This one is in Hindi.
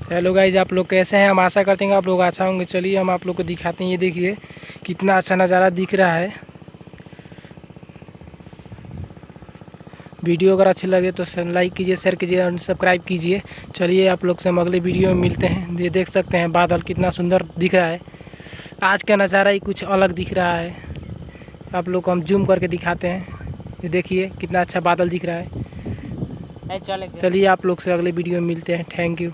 हेलो गाइज, आप लोग कैसे हैं? हम आशा करते हैं आप लोग अच्छा होंगे। चलिए हम आप लोग को दिखाते हैं। ये देखिए कितना अच्छा नज़ारा दिख रहा है। वीडियो अगर अच्छे लगे तो लाइक कीजिए, शेयर कीजिए और सब्सक्राइब कीजिए। चलिए आप लोग से हम अगले वीडियो में मिलते हैं। ये देख सकते हैं बादल कितना सुंदर दिख रहा है। आज का नज़ारा ही कुछ अलग दिख रहा है। आप लोग को हम जूम करके दिखाते हैं। ये देखिए कितना अच्छा बादल दिख रहा है। चलिए आप लोग से अगले वीडियो में मिलते हैं। Thank you.